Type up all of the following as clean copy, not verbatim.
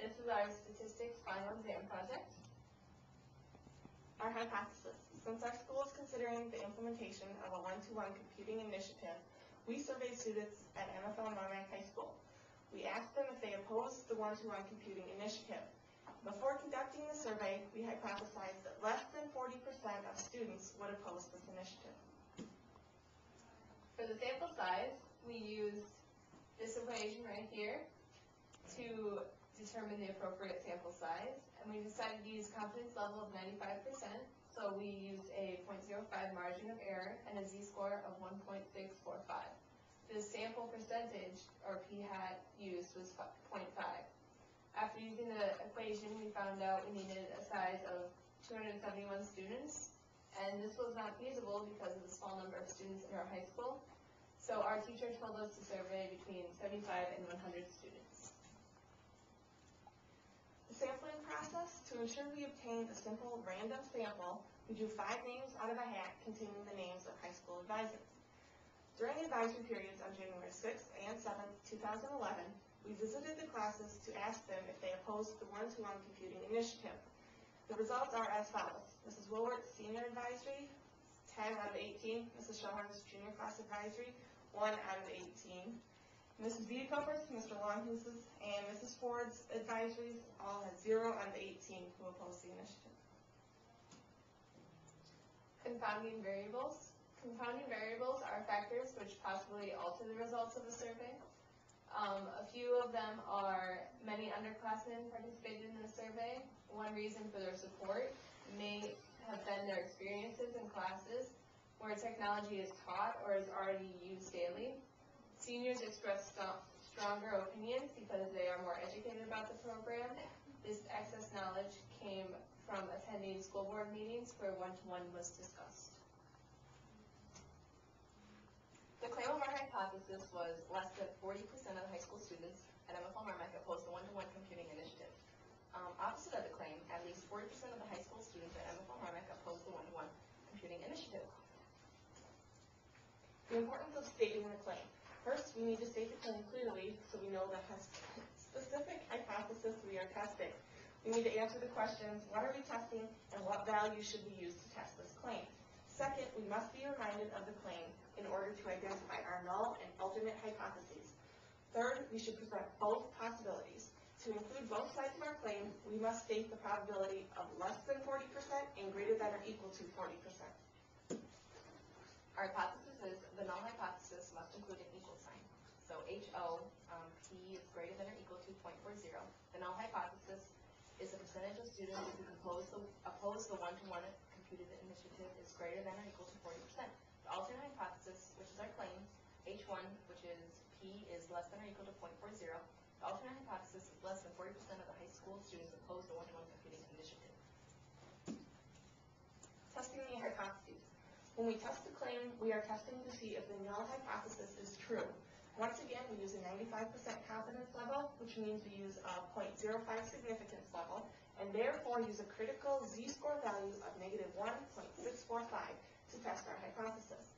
This is our statistics final exam project. Our hypothesis. Since our school is considering the implementation of a one-to-one computing initiative, we surveyed students at MFL Marmac High School. We asked them if they opposed the one-to-one computing initiative. Before conducting the survey, we hypothesized that less than 40% of students would oppose this initiative. For the sample size, we used this equation right here to determine the appropriate sample size, and we decided to use confidence level of 95%, so we used a 0.05 margin of error and a z-score of 1.645. The sample percentage, or p-hat, used was 0.5. After using the equation, we found out we needed a size of 271 students, and this was not feasible because of the small number of students in our high school, so our teacher told us to survey between 75 and 100 students. The sampling process, to ensure we obtained a simple random sample, we drew 5 names out of a hat containing the names of high school advisors. During advisory periods on January 6th and 7th, 2011, we visited the classes to ask them if they opposed the one-to-one computing initiative. The results are as follows. Mrs. Woolworth's senior advisory, 10 out of 18. Mrs. Schoenhart's junior class advisory, 1 out of 18. Mrs. Vitacoper's, Mr. Longhoose's, and Mrs. Ford's advisories all had 0 out of 18 who opposed the initiative. Confounding variables. Confounding variables are factors which possibly alter the results of a survey. A few of them are many underclassmen participated in the survey. One reason for their support may have been their experiences in classes where technology is taught or is already used daily. Seniors express stronger opinions because they are more educated about the program. This excess knowledge came from attending school board meetings where one-to-one was discussed. The claim of our hypothesis was less than 40% of the high school students at MFL Marmac opposed the one-to-one computing initiative. Opposite of the claim, at least 40% of the high school students at MFL Marmac opposed the one-to-one computing initiative. The importance of stating the claim. First, we need to state the claim clearly so we know the specific hypothesis we are testing. We need to answer the questions, what are we testing, and what value should we use to test this claim? Second, we must be reminded of the claim in order to identify our null and alternate hypotheses. Third, we should present both possibilities. To include both sides of our claim, we must state the probability of less than 40% and greater than or equal to 40%. Our hypothesis is the null hypothesis must include an equal sign. So HO, P is greater than or equal to 0.40. The null hypothesis is the percentage of students who oppose the one-to-one computed initiative is greater than or equal to 40%. The alternate hypothesis, which is our claim, H1, which is P is less than or equal to 0.40. The alternate hypothesis is less than 40% of the high school students oppose the one-to-one computing initiative. Testing the hypotheses. When we test the claim, we are testing to see if the null hypothesis is true. Once again, we use a 95% confidence level, which means we use a 0.05 significance level, and therefore use a critical z-score value of -1.645 to test our hypothesis.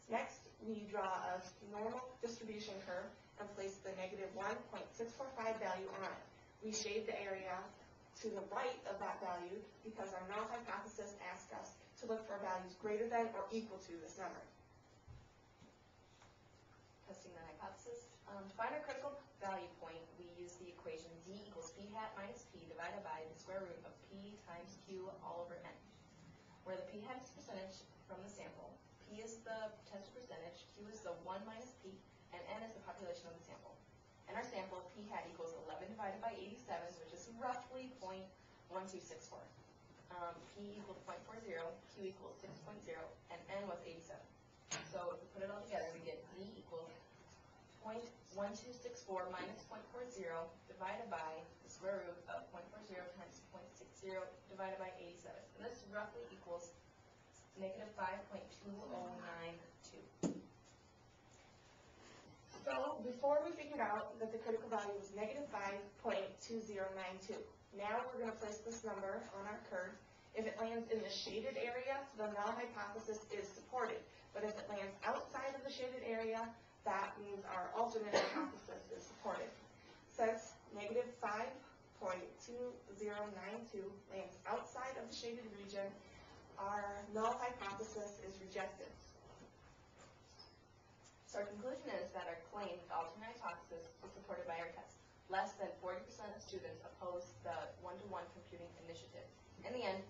Next, we draw a normal distribution curve and place the -1.645 value on it. We shade the area to the right of that value because our null hypothesis asks us to look for values greater than or equal to this number. Testing the hypothesis. To find our critical value point, we use the equation z equals p hat minus p divided by the square root of p times q all over n, where the p hat is percentage from the sample, p is the tested percentage, q is the 1 minus p, and n is the population of the sample. In our sample, p hat equals 11 divided by 87, which is roughly 0.1264. P equals 0.40, Q equals 6.0, and N was 87. So if we put it all together, we get Z equals 0.1264 minus 0.40 divided by the square root of 0.40 times 0.60 divided by 87. And this roughly equals -5.2092. So before we figured out that the critical value was -5.2092. Now we're going to place this number on our curve. If it lands in the shaded area, the null hypothesis is supported. But if it lands outside of the shaded area, that means our alternate hypothesis is supported. Since -5.2092 9.2 lands outside of the shaded region, our null hypothesis is rejected. So our conclusion is that our claim that alternate hypothesis is supported by our test. Less than 40% of students oppose the one-to-one computing initiative. In the end,